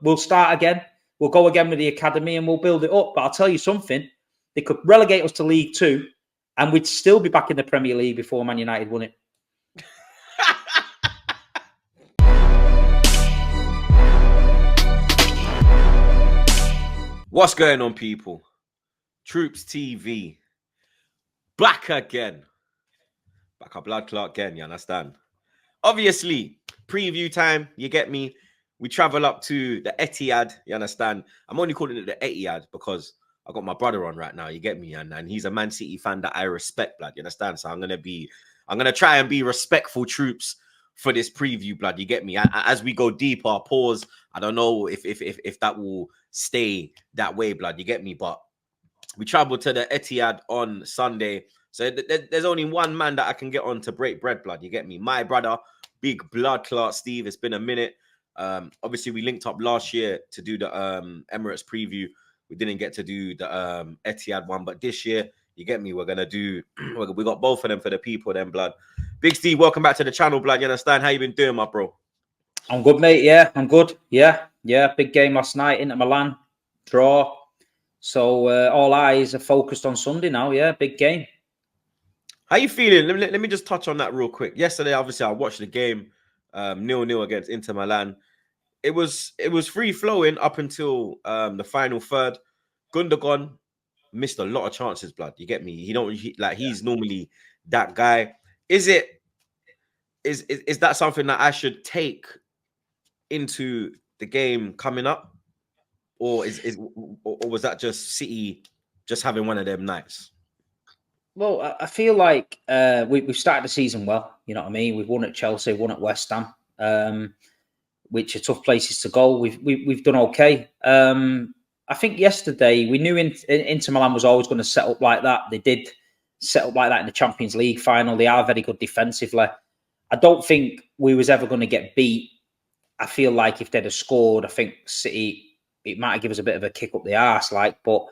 we'll start again. We'll go again with the academy and we'll build it up. But I'll tell you something, they could relegate us to League Two and we'd still be back in the Premier League before Man United won it. What's going on, people? TroopzTV. Back again. Back a blood clot again, you understand? Obviously, preview time, you get me? We travel up to the Etihad, you understand? I'm only calling it the Etihad because I got my brother on right now, you get me? And he's a Man City fan that I respect, blood, you understand? So I'm gonna try and be respectful, troops, for this preview, blood, you get me? As we go deeper, pause. I don't know if that will stay that way, blood, you get me? But we travel to the Etihad on Sunday. So there's only one man that I can get on to break bread, blood, you get me? My brother, big blood clot Steve. It's been a minute. Obviously we linked up last year to do the Emirates preview. We didn't get to do the Etihad one, but this year, you get me, we're gonna do we got both of them for the people then, blood. Big Steve, welcome back to the channel, blood. You understand? How you been doing, my bro? I'm good, mate. Yeah, I'm good. Yeah. Big game last night, Inter Milan, draw. So all eyes are focused on Sunday now. Yeah, big game. How you feeling? Let me just touch on that real quick. Yesterday, obviously, I watched the game 0-0 against Inter Milan. It was free flowing up until the final third. Gundogan missed a lot of chances, blood. You get me? He's normally that guy. Is that something that I should take into the game coming up, or was that just City just having one of them nights? Well, I feel like we've started the season well. You know what I mean? We've won at Chelsea, won at West Ham, which are tough places to go. We've done okay. I think yesterday we knew Inter Milan was always going to set up like that. They did set up like that in the Champions League final. They are very good defensively. I don't think we was ever going to get beat. I feel like if they'd have scored, I think City, it might have given us a bit of a kick up the arse, but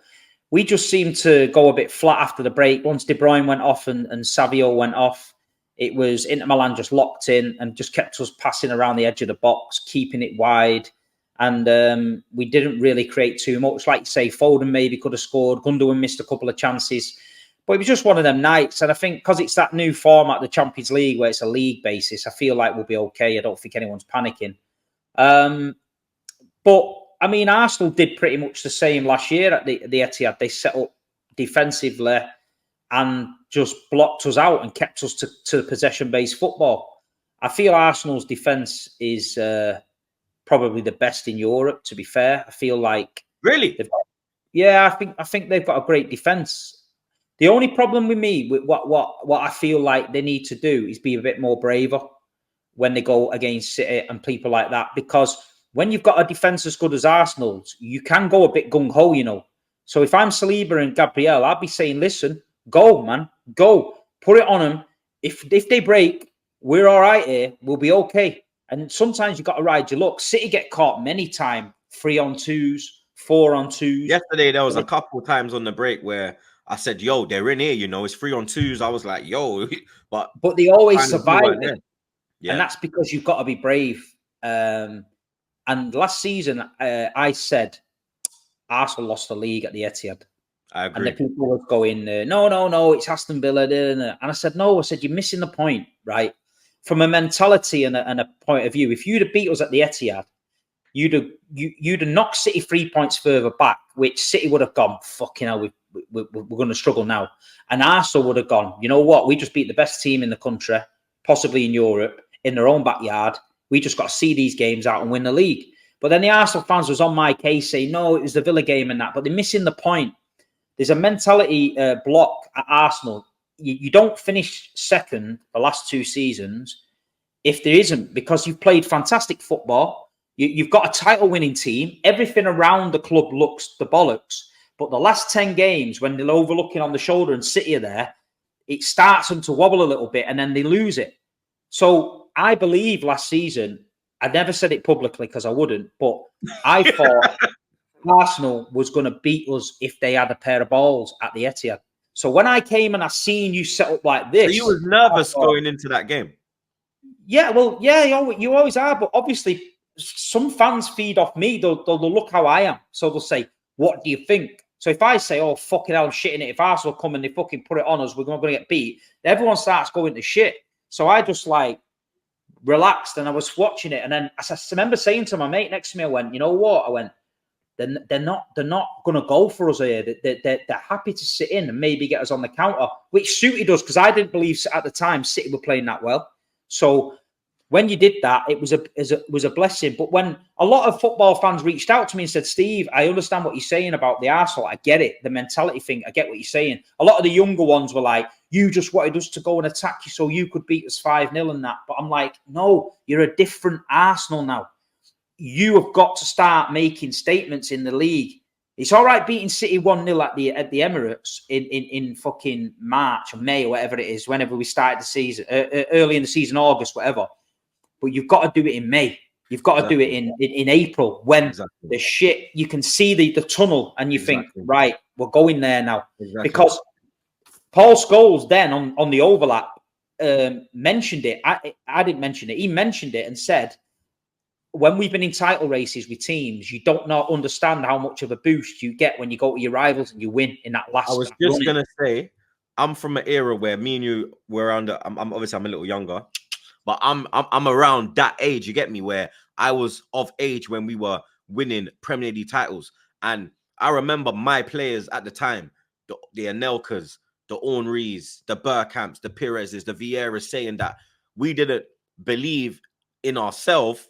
we just seemed to go a bit flat after the break. Once De Bruyne went off and Savio went off, it was Inter Milan just locked in and just kept us passing around the edge of the box, keeping it wide. And we didn't really create too much. Like you say, Foden maybe could have scored. Gundogan missed a couple of chances. But it was just one of them nights. And I think because it's that new format, the Champions League, where it's a league basis, I feel like we'll be okay. I don't think anyone's panicking. But I mean, Arsenal did pretty much the same last year at the Etihad. They set up defensively and just blocked us out and kept us to possession-based football. I feel Arsenal's defence is probably the best in Europe, to be fair. I feel like... Really? I think they've got a great defence. The only problem with me, with what I feel like they need to do is be a bit more braver when they go against City and people like that, because when you've got a defence as good as Arsenal's, you can go a bit gung-ho, you know. So if I'm Saliba and Gabriel, I'd be saying, listen, go, man, go. Put it on them. If they break, we're all right here. We'll be okay. And sometimes you've got to ride your luck. City get caught many times, 3-on-2s, 4-on-2s. Yesterday, there was a couple times on the break where I said, yo, they're in here, you know, it's 3-on-2s. I was like, yo. But they always survive it. Yeah. And that's because you've got to be brave. And last season, I said Arsenal lost the league at the Etihad. I agree. And the people were going, no, it's Aston Villa. And I said, no, you're missing the point, right? From a mentality and a point of view, if you'd have beat us at the Etihad, you'd have knocked City 3 points further back, which City would have gone, fucking hell, we're going to struggle now. And Arsenal would have gone, you know what? We just beat the best team in the country, possibly in Europe, in their own backyard. We just got to see these games out and win the league. But then the Arsenal fans was on my case saying, no, it was the Villa game and that. But they're missing the point. There's a mentality block at Arsenal. You don't finish second the last 2 seasons if there isn't, because you've played fantastic football. You've got a title-winning team. Everything around the club looks the bollocks. But the last 10 games, when they're overlooking on the shoulder and City are there, it starts them to wobble a little bit and then they lose it. So I believe last season, I never said it publicly because I wouldn't, but I thought Arsenal was going to beat us if they had a pair of balls at the Etihad. So when I came and I seen you set up like this... So you was nervous going into that game? Yeah, well, yeah, you always are. But obviously, some fans feed off me. They'll look how I am. So they'll say, what do you think? So if I say, oh, fucking hell, I'm shitting it. If Arsenal come and they fucking put it on us, we're going to get beat. Everyone starts going to shit. So I just like relaxed and I was watching it. And then I remember saying to my mate next to me, I went, you know what? I went, they're not going to go for us here. They're happy to sit in and maybe get us on the counter, which suited us because I didn't believe at the time City were playing that well. So when you did that, it was a blessing. But when a lot of football fans reached out to me and said, Steve, I understand what you're saying about the Arsenal. I get it. The mentality thing, I get what you're saying. A lot of the younger ones were like, you just wanted us to go and attack you so you could beat us 5-0 and that. But I'm like, no, you're a different Arsenal now. You have got to start making statements in the league. It's all right beating City 1-0 at the Emirates in fucking March or May or whatever it is, whenever we started the season, early in the season, August, whatever. But you've got to do it in May. You've got to do it in April when the shit, you can see the tunnel and you think, right, we're going there now. Because Paul Scholes then on the overlap mentioned it. I didn't mention it. He mentioned it and said, when we've been in title races with teams, you don't not understand how much of a boost you get when you go to your rivals and you win in that last. I was just going to say, I'm from an era where me and you were around. I'm obviously I'm a little younger, but I'm around that age. You get me? Where I was of age when we were winning Premier League titles, and I remember my players at the time, the Anelkas, the Henrys, the Bergkamps, the Perez's, the Vieiras, saying that we didn't believe in ourselves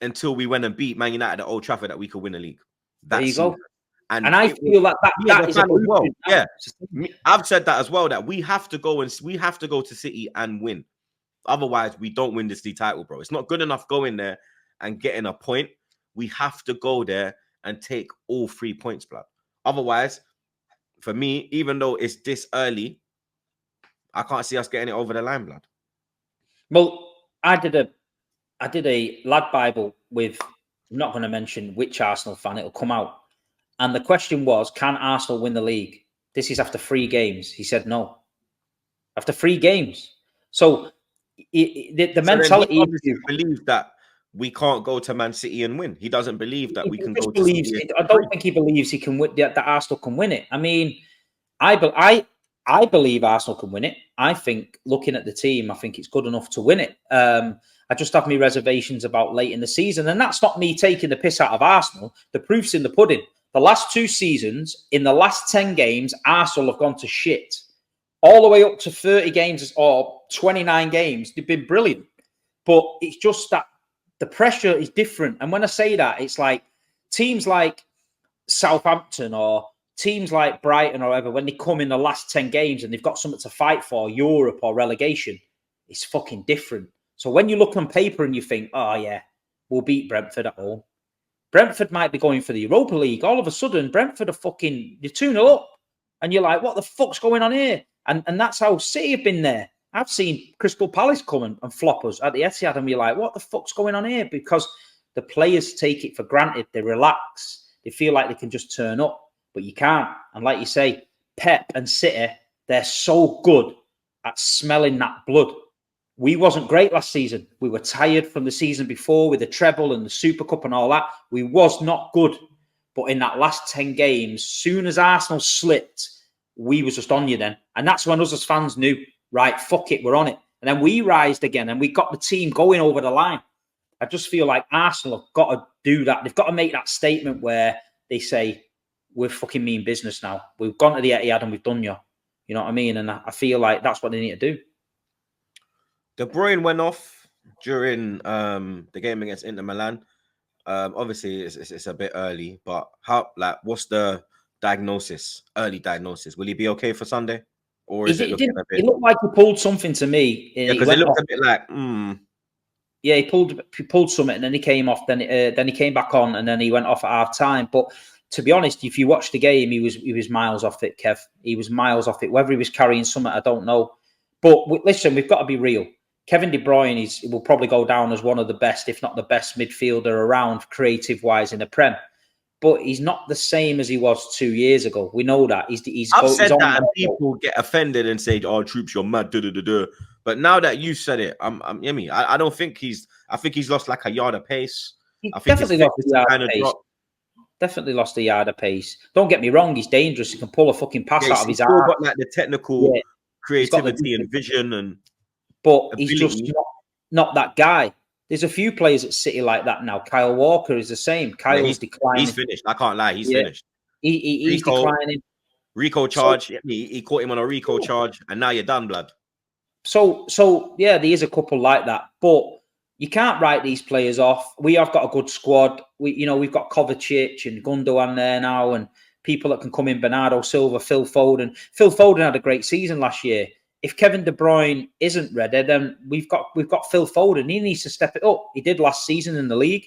until we went and beat Man United at Old Trafford that we could win a league. There you go. And I feel like that is a as well. Yeah, I've said that as well. That we have to go to City and win. Otherwise, we don't win this league title, bro. It's not good enough going there and getting a point. We have to go there and take all 3 points, blood. Otherwise, for me, even though it's this early, I can't see us getting it over the line, blood. Well, I did a lad Bible with, I'm not going to mention which Arsenal fan, it'll come out. And the question was, can Arsenal win the league? This is after 3 games. He said no. After 3 games. So the mentality... He believes that we can't go to Man City and win. He doesn't believe that we can go to City. I don't think he believes he can win, that Arsenal can win it. I mean, I believe Arsenal can win it. I think, looking at the team, I think it's good enough to win it. I just have my reservations about late in the season. And that's not me taking the piss out of Arsenal. The proof's in the pudding. The last 2 seasons, in the last 10 games, Arsenal have gone to shit. All the way up to 30 games or 29 games, they've been brilliant. But it's just that the pressure is different. And when I say that, it's like teams like Southampton or teams like Brighton or whatever, when they come in the last 10 games and they've got something to fight for, Europe or relegation, it's fucking different. So when you look on paper and you think, oh, yeah, we'll beat Brentford at home. Brentford might be going for the Europa League. All of a sudden, Brentford are fucking, you're 2-0 up. And you're like, what the fuck's going on here? And that's how City have been there. I've seen Crystal Palace come and flop us at the Etihad and we're like, what the fuck's going on here? Because the players take it for granted. They relax. They feel like they can just turn up, but you can't. And like you say, Pep and City, they're so good at smelling that blood. We wasn't great last season. We were tired from the season before with the treble and the Super Cup and all that. We was not good. But in that last 10 games, soon as Arsenal slipped, we was just on you then. And that's when us as fans knew, right, fuck it, we're on it. And then we rised again and we got the team going over the line. I just feel like Arsenal have got to do that. They've got to make that statement where they say, we're fucking mean business now. We've gone to the Etihad and we've done you. You know what I mean? And I feel like that's what they need to do. De Bruyne went off during the game against Inter Milan. Obviously, it's a bit early, but what's the diagnosis? Early diagnosis. Will he be okay for Sunday, or is it looking a bit? It looked like he pulled something to me. Yeah, because it looked a bit like. Yeah, he pulled something, and then he came off. Then he came back on, and then he went off at half time. But to be honest, if you watch the game, he was miles off it, Kev. He was miles off it. Whether he was carrying something, I don't know. But listen, we've got to be real. Kevin De Bruyne will probably go down as one of the best, if not the best midfielder around creative-wise in the Prem. But he's not the same as he was 2 years ago. We know that. I've said that and people get offended and say, oh, Troops, you're mad, But now that you said it, I don't think I think he's lost like a yard of pace. He I think his definitely lost fitness the has yard kind of of pace. dropped. Definitely lost the yard of pace. Don't get me wrong, he's dangerous. He can pull a fucking pass Yeah, out of he's his still arm. got like the technical Yeah, he's got the creativity and vision and but he's just ability. not that guy. There's a few players at City like that now. Kyle Walker is the same. Yeah, Kyle's he's declining. finished. I can't lie, he's Yeah, finished. he's Rico, declining. Rico So charge. He caught him on a Rico charge, and now you're done, blood. so yeah, there is a couple like that, but you can't write these players off. We have got a good squad. We've got Kovacic and Gundogan there now, and people that can come in. Bernardo Silva, Phil Foden. Phil Foden had a great season last year. If Kevin De Bruyne isn't ready, then we've got Phil Foden. He needs to step it up. He did last season in the league.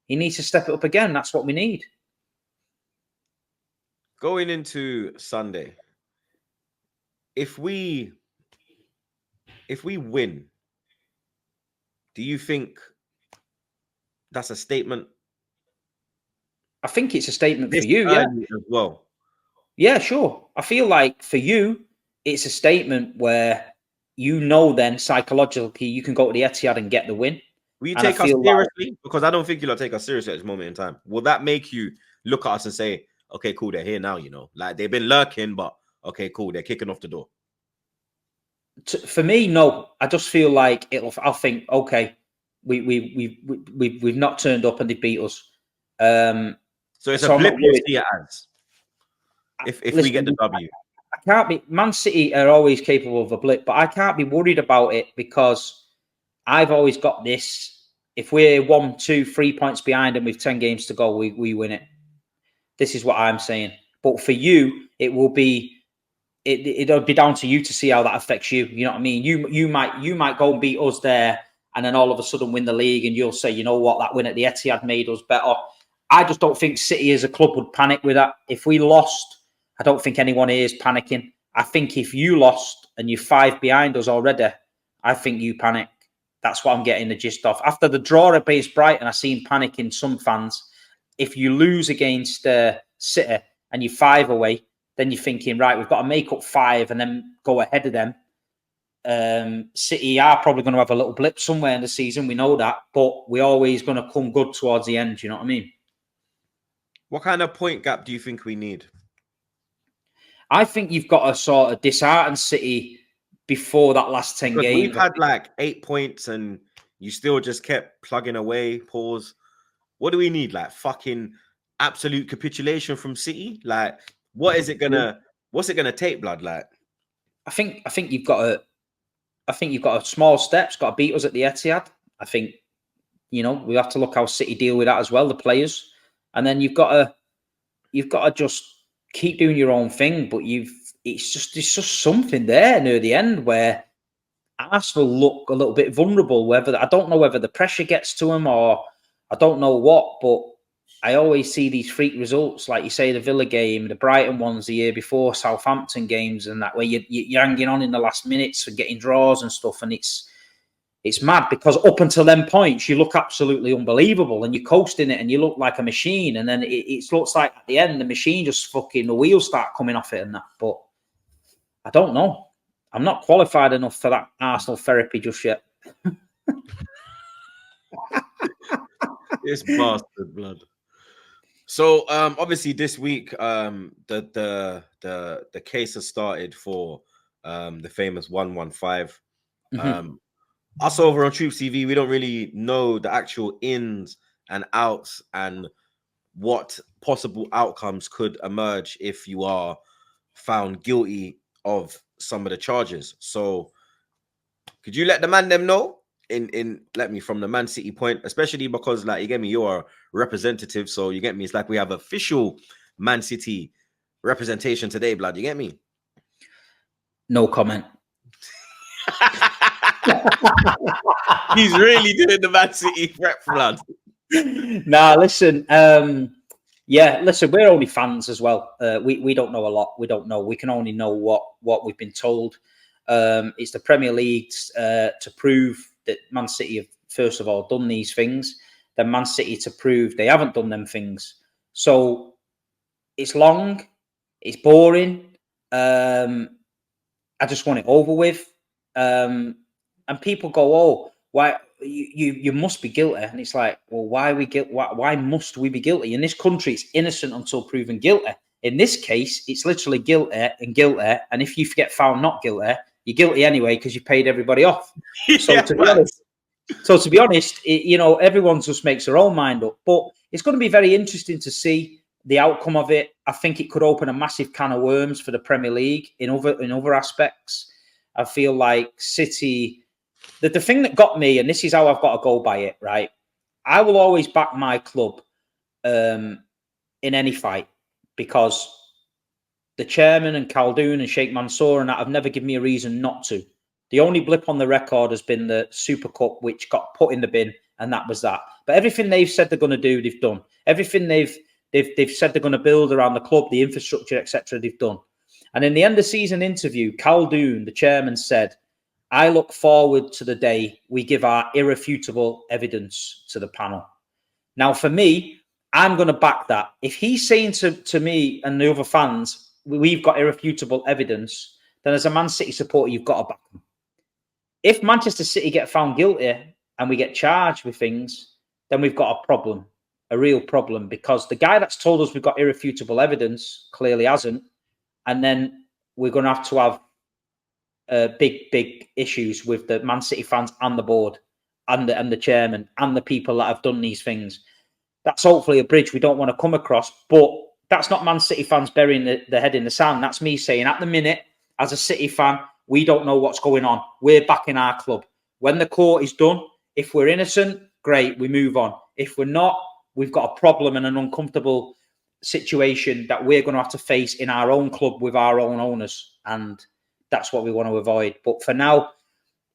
He needs to step it up again. That's what we need. Going into Sunday, if we win, do you think that's a statement? I think it's a statement for This you, yeah. early as well. Yeah, sure. I feel like for you, it's a statement where then psychologically you can go to the Etihad and get the win. Will you And I take us feel like seriously? Because I don't think you'll take us seriously at this moment in time. Will that make you look at us and say, okay, cool, they're here now, Like they've been lurking, but okay, cool, they're kicking off the door. for me, no. I just feel like I'll think, okay, we've not turned up and they beat us. So it's a So I'm blip not you worried. see it as if we Listen, get the W. I can't be. Man City are always capable of a blip, but I can't be worried about it because I've always got this. If we're 1, 2, 3 points behind and with 10 games to go, we win it. This is what I'm saying. But for you, it will be. It'll be down to you to see how that affects you. You know what I mean? You might go and beat us there, and then all of a sudden win the league, and you'll say, you know what, that win at the Etihad made us better. I just don't think City as a club would panic with that. If we lost, I don't think anyone here is panicking. I think if you lost and you're 5 behind us already, I think you panic. That's what I'm getting the gist of. After the draw against Brighton, I seen panic in some fans. If you lose against City and you're 5 away, then you're thinking, right, we've got to make up 5 and then go ahead of them. City are probably going to have a little blip somewhere in the season. We know that, but we're always going to come good towards the end. You know what I mean? What kind of point gap do you think we need? I think you've got to sort of dishearten City before that last 10 Because games. we've had like 8 points and you still just kept plugging away. Pause. What do we need? Like fucking absolute capitulation from City? Like, what's it gonna take, blood? Like, I think you've got to. I think you've got a small steps. Got to beat us at the Etihad. I think we have to look how City deal with that as well, the players, and then you've got to just keep doing your own thing. But it's just something there near the end where Arsenal look a little bit vulnerable. I don't know whether the pressure gets to them or I don't know what, but I always see these freak results, like you say, the Villa game, the Brighton ones the year before, Southampton games, and that where you're hanging on in the last minutes and getting draws and stuff, and it's mad because up until them points you look absolutely unbelievable and you're coasting it and you look like a machine, and then it looks like at the end the machine just the wheels start coming off it and that. But I don't know. I'm not qualified enough for that Arsenal therapy just yet. it's bastard blood. So obviously this week the case has started for the famous 115. Us over on TroopzTV, we don't really know the actual ins and outs and what possible outcomes could emerge if you are found guilty of some of the charges. So could you let the man them know let me from the Man City point, especially because like you get me, you're a representative, so you get me, it's like we have official Man City representation today, blood. You get me? No comment. He's really doing the Man City rep, blood. Nah, listen. Yeah, listen. We're only fans as well. We don't know a lot. We don't know. We can only know what we've been told. It's the Premier League to prove that Man City have first of all done these things. Then Man City to prove they haven't done them things. So it's long. It's boring. I just want it over with. And people go, "Oh, why?" you must be guilty. And it's like, well, why must we be guilty? In this country, it's innocent until proven guilty. In this case, it's literally guilty and guilty. And if you get found not guilty, you're guilty anyway because you paid everybody off. So to be honest, everyone just makes their own mind up. But it's going to be very interesting to see the outcome of it. I think it could open a massive can of worms for the Premier League in other aspects. I feel like City. The thing that got me, and this is how I've got to go by it, right? I will always back my club in any fight because the chairman and Khaldoon and Sheikh Mansour and that have never given me a reason not to. The only blip on the record has been the Super Cup, which got put in the bin, and that was that. But everything they've said they're going to do, they've done. Everything they've said they're going to build around the club, the infrastructure, etc., they've done. And in the end of season interview, Khaldoon, the chairman, said, I look forward to the day we give our irrefutable evidence to the panel. Now, for me, I'm going to back that. If he's saying to me and the other fans, we've got irrefutable evidence, then as a Man City supporter, you've got to back them. If Manchester City get found guilty and we get charged with things, then we've got a problem, a real problem, because the guy that's told us we've got irrefutable evidence clearly hasn't. And then we're going to have big issues with the Man City fans and the board and the chairman and the people that have done these things. That's hopefully a bridge we don't want to come across, but that's not Man City fans burying their head in the sand. That's me saying at the minute, as a City fan, we don't know what's going on. We're backing our club. When the court is done, if we're innocent, great, we move on. If we're not, we've got a problem and an uncomfortable situation that we're going to have to face in our own club with our own owners. And that's what we want to avoid. But for now,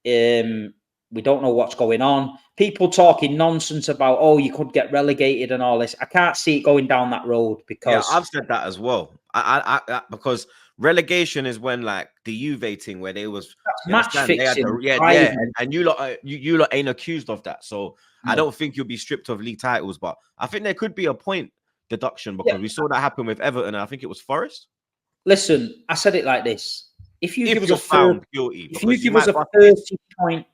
we don't know what's going on. People talking nonsense about, oh, you could get relegated and all this. I can't see it going down that road because... Yeah, I've said that as well. I because relegation is when like the Juve thing where they was match fixing. And you lot ain't accused of that. So no. I don't think you'll be stripped of league titles, but I think there could be a point deduction because we saw that happen with Everton and I think it was Forest. Listen, I said it like this. If you give us guilty, if you give us a 30 point,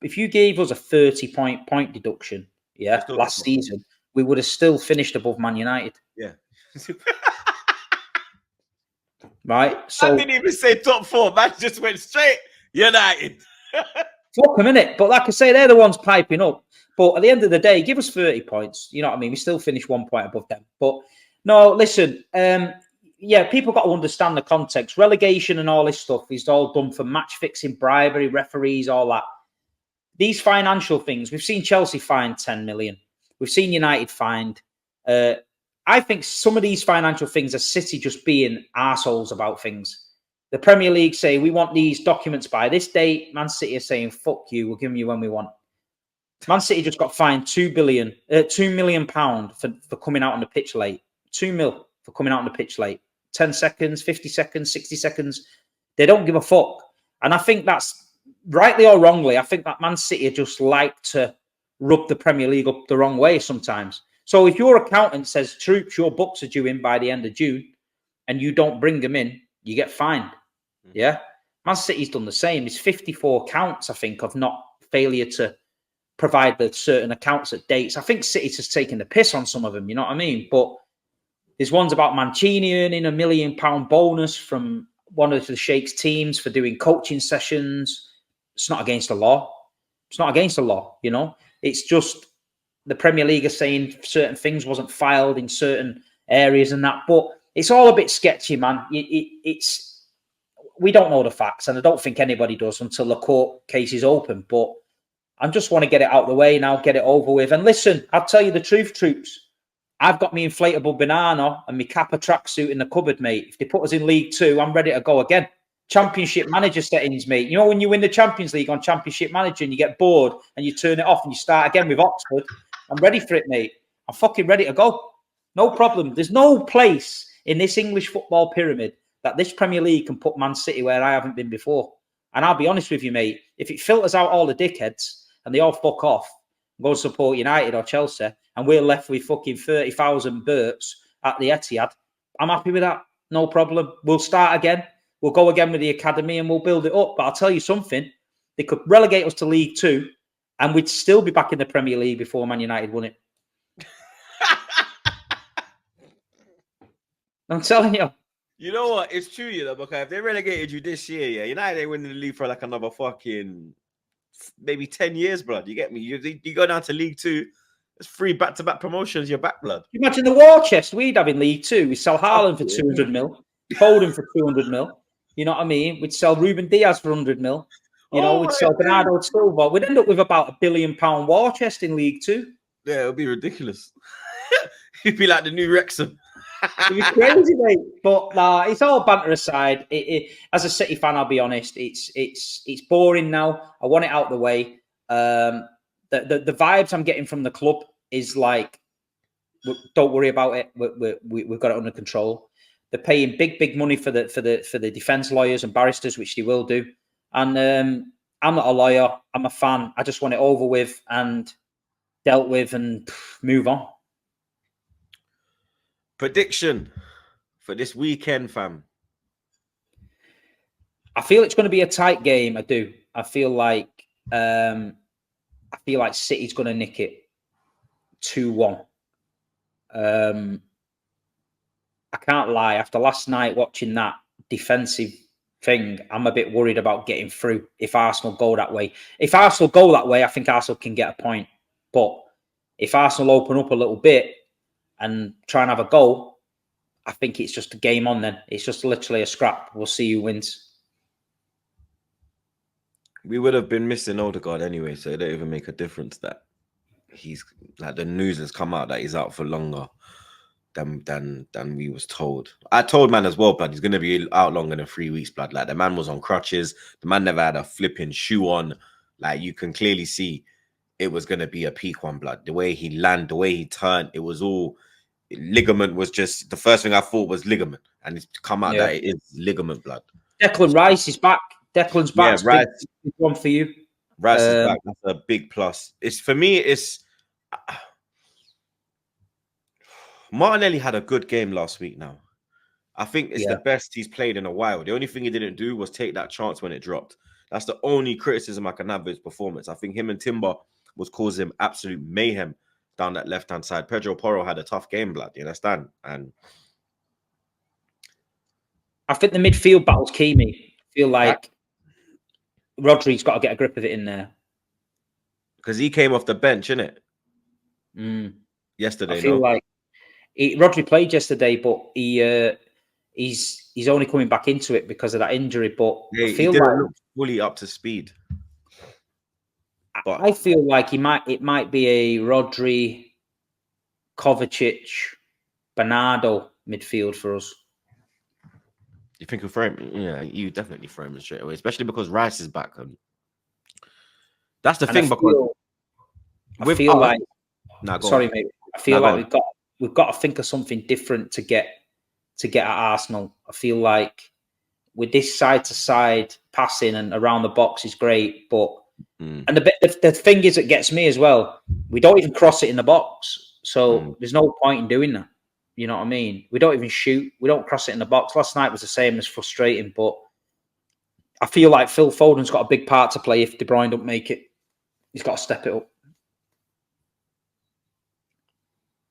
if you gave us a 30 point deduction, last season, we would have still finished above Man United. Yeah. Right. So I didn't even say top four, man. Just went straight United. Fuck a minute. But like I say, they're the ones piping up. But at the end of the day, give us 30 points. You know what I mean? We still finish 1 point above them. But no, listen, people got to understand the context. Relegation and all this stuff is all done for match fixing, bribery, referees, all that. These financial things, we've seen Chelsea fined 10 million. We've seen United fined. I think some of these financial things are City just being arseholes about things. The Premier League say, we want these documents by this date. Man City are saying, fuck you, we'll give them you when we want. Man City just got fined £2 million for coming out on the pitch late. 2 mil for coming out on the pitch late. 10 seconds, 50 seconds, 60 seconds. They don't give a fuck. And I think that's, rightly or wrongly, I think that Man City just like to rub the Premier League up the wrong way sometimes. So if your accountant says, Troops, your books are due in by the end of June, and you don't bring them in, you get fined. Yeah? Man City's done the same. There's 54 counts, I think, of not failure to provide the certain accounts at dates. I think City's just taking the piss on some of them, you know what I mean? But there's ones about Mancini earning £1 million bonus from one of the Sheikh's teams for doing coaching sessions. It's not against the law. It's not against the law, you know? It's just the Premier League are saying certain things wasn't filed in certain areas and that. But it's all a bit sketchy, man. We don't know the facts, and I don't think anybody does until the court case is open. But I just want to get it out of the way now, get it over with. And listen, I'll tell you the truth, Troops. I've got my inflatable banana and my Kappa tracksuit in the cupboard, mate. If they put us in League Two, I'm ready to go again. Championship manager settings, mate. You know when you win the Champions League on Championship Manager and you get bored and you turn it off and you start again with Oxford? I'm ready for it, mate. I'm fucking ready to go. No problem. There's no place in this English football pyramid that this Premier League can put Man City where I haven't been before. And I'll be honest with you, mate. If it filters out all the dickheads and they all fuck off, go support United or Chelsea, and we're left with fucking 30,000 burps at the Etihad, I'm happy with that. No problem. We'll start again. We'll go again with the academy and we'll build it up. But I'll tell you something. They could relegate us to League Two and we'd still be back in the Premier League before Man United won it. I'm telling you. You know what? It's true, you know, because if they relegated you this year, yeah, United ain't winning the league for like another fucking maybe 10 years, blood. You get me? You go down to League Two, it's 3 back-to-back promotions, you're back, blood. Imagine the war chest we'd have in League Two. We sell Haaland for 200 mil, Foden for 200 mil. You know what I mean? We'd sell Ruben Diaz for 100 mil. You know, we'd sell Bernardo Silva. We'd end up with about £1 billion war chest in League Two. Yeah, it would be ridiculous. It'd be like the new Wrexham. It'd be crazy, mate. But nah, it's all banter aside. As a City fan, I'll be honest, it's boring now. I want it out the way. The vibes I'm getting from the club is like, don't worry about it. We've got it under control. They're paying big money for the defence lawyers and barristers, which they will do. And I'm not a lawyer. I'm a fan. I just want it over with and dealt with and move on. Prediction for this weekend, fam. I feel it's going to be a tight game. I do. I feel like City's going to nick it 2-1. I can't lie. After last night watching that defensive thing, I'm a bit worried about getting through if Arsenal go that way. If Arsenal go that way, I think Arsenal can get a point. But if Arsenal open up a little bit and try and have a goal, I think it's just a game on then. It's just literally a scrap. We'll see who wins. We would have been missing Odegaard anyway, so it don't even make a difference that he's like the news has come out that he's out for longer than we was told. I told man as well, blood, he's gonna be out longer than 3 weeks, blood. Like the man was on crutches, the man never had a flipping shoe on. Like you can clearly see it was gonna be a peak one, blood. The way he landed, the way he turned, it was all ligament was just the first thing I thought was ligament, and it's come out that it is ligament, blood. Declan Rice is back. Declan's back. Yeah, Rice. Big one for you. Rice is back. That's a big plus. It's for me. It's Martinelli had a good game last week. Now, I think it's the best he's played in a while. The only thing he didn't do was take that chance when it dropped. That's the only criticism I can have of his performance. I think him and Timber was causing absolute mayhem down that left-hand side. Pedro Porro had a tough game, blood. You understand? And I think the midfield battle's key, me. I feel like Rodri's got to get a grip of it in there. Because he came off the bench, innit? Yesterday, I feel like Rodri played yesterday, but he's only coming back into it because of that injury. But yeah, I feel he didn't like look fully up to speed. But I feel like it might be a Rodri, Kovacic, Bernardo midfield for us. You think he'll frame? Yeah, you definitely frame it straight away, especially because Rice is back. And that's the thing. I feel like we've got to think of something different to get at Arsenal. I feel like with this side to side passing and around the box is great, but and the thing is that gets me as well. We don't even cross it in the box, so there's no point in doing that. You know what I mean? We don't even shoot. We don't cross it in the box. Last night was the same as frustrating, but I feel like Phil Foden's got a big part to play if De Bruyne don't make it. He's got to step it up.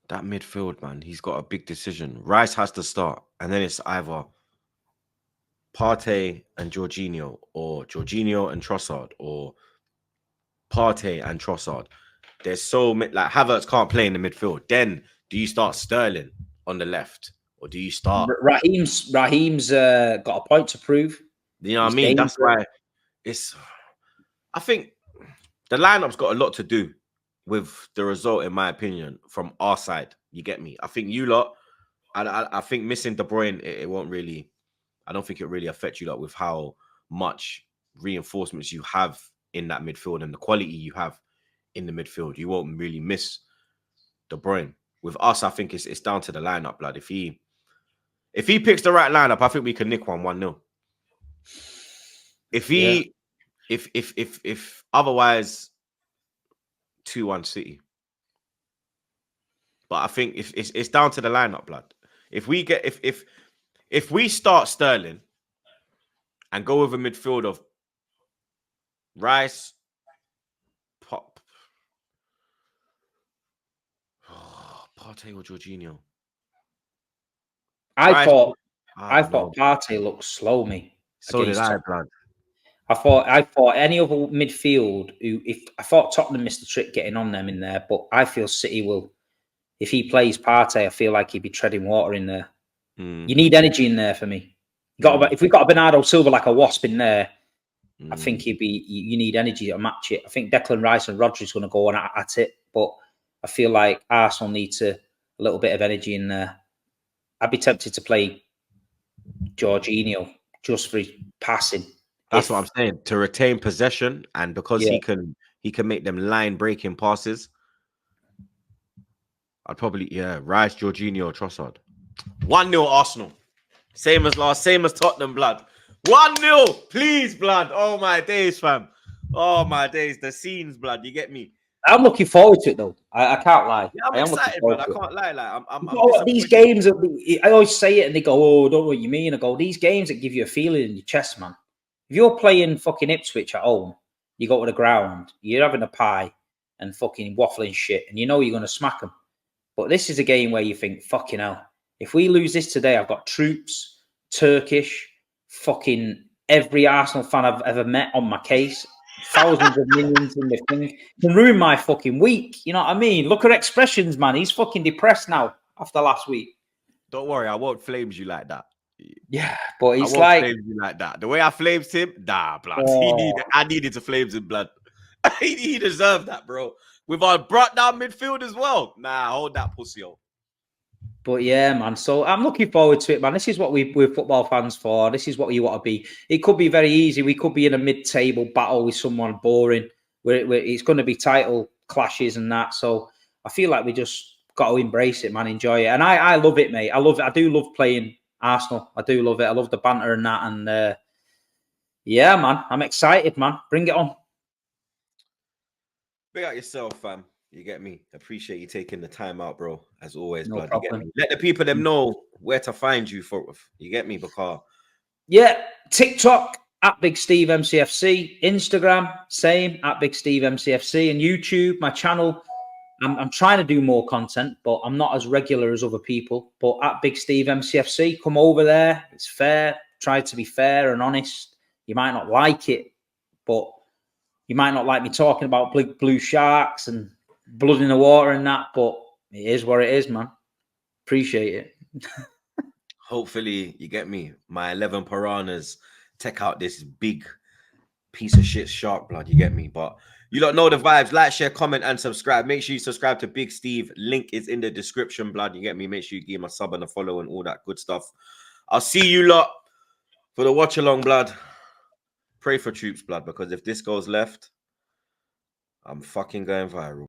That midfield, man, he's got a big decision. Rice has to start, and then it's either Partey and Jorginho, or Jorginho and Trossard, or Partey and Trossard. There's so many, like Havertz can't play in the midfield. Then do you start Sterling on the left, or do you start Raheem's got a point to prove? You know what I mean? That's why I think the lineup's got a lot to do with the result, in my opinion, from our side. You get me? I think you lot, I think missing De Bruyne, it won't really, I don't think it really affects you lot with how much reinforcements you have in that midfield and the quality you have in the midfield. You won't really miss De Bruyne. With us, I think it's down to the lineup, blood. If he picks the right lineup, I think we can nick 1-0. If otherwise 2-1 City. But I think if it's down to the lineup, blood. If we start Sterling and go with a midfield of Rice, Partey or Jorginho? I Rice. thought I I don't know. thought Partey looked slow me So did against I, Tottenham. blood. I thought any other midfield if I thought Tottenham missed the trick getting on them in there, but I feel City will. If he plays Partey, I feel like he'd be treading water in there. You need energy in there for me. If we've got a Bernardo Silva like a wasp in there, I think he'd be. You need energy to match it. I think Declan Rice and Rodri's going to go on at it, but I feel like Arsenal needs a little bit of energy in there. I'd be tempted to play Jorginho just for his passing. That's what I'm saying. To retain possession, and because Yeah. he can make them line breaking passes. I'd probably Rice, Jorginho, Trossard. 1-0 Arsenal. Same as Tottenham, blood. 1-0, please, blood. Oh my days, fam. Oh my days. The scenes, blood. You get me? I'm looking forward to it though. I can't lie. Yeah, I'm I am looking excited, forward blood. to I can't lie. Like I'm these disappointed. games. I always say it, and they go, "Oh, I don't know what you mean." I go, "These games that give you a feeling in your chest, man. If you're playing fucking Ipswich at home, you go to the ground, you're having a pie and fucking waffling shit, and you know you're going to smack them. But this is a game where you think, fucking hell, if we lose this today, I've got troops, Turkish, fucking every Arsenal fan I've ever met on my case, thousands of millions in the thing. It can ruin my fucking week. You know what I mean? Look at expressions, man. He's fucking depressed now after last week. Don't worry, I won't flames you like that. Yeah, but I it's won't like, flames you like that. The way I flames him, blood. I needed to flames him, blood. he deserved that, bro. With our brought down midfield as well. Nah, hold that pussy up. But yeah, man. So I'm looking forward to it, man. This is what we're football fans for. This is what you want to be. It could be very easy. We could be in a mid-table battle with someone boring. Where it's going to be title clashes and that. So I feel like we just got to embrace it, man. Enjoy it. And I love it, mate. I love it. I do love playing Arsenal. I do love it. I love the banter and that. And yeah, man. I'm excited, man. Bring it on. Big out yourself, fam. You get me? Appreciate you taking the time out, bro. As always, No blood. problem. You get me? Let the people them know where to find you for. You get me? Because yeah, TikTok at Big Steve MCFC, Instagram same at Big Steve MCFC, and YouTube. My channel. I'm trying to do more content, but I'm not as regular as other people. But at Big Steve MCFC, come over there. It's fair. Try to be fair and honest. You might not like it, but you might not like me talking about blue sharks and blood in the water and that, but it is what it is, man. Appreciate it. hopefully, you get me. My 11 piranhas take out this big piece of shit shark, blood. You get me? But you don't know the vibes. Like, share, comment, and subscribe. Make sure you subscribe to Big Steve. Link is in the description, blood. You get me? Make sure you give him a sub and a follow and all that good stuff. I'll see you lot for the watch along, blood. Pray for troops, blood, because if this goes left, I'm fucking going viral.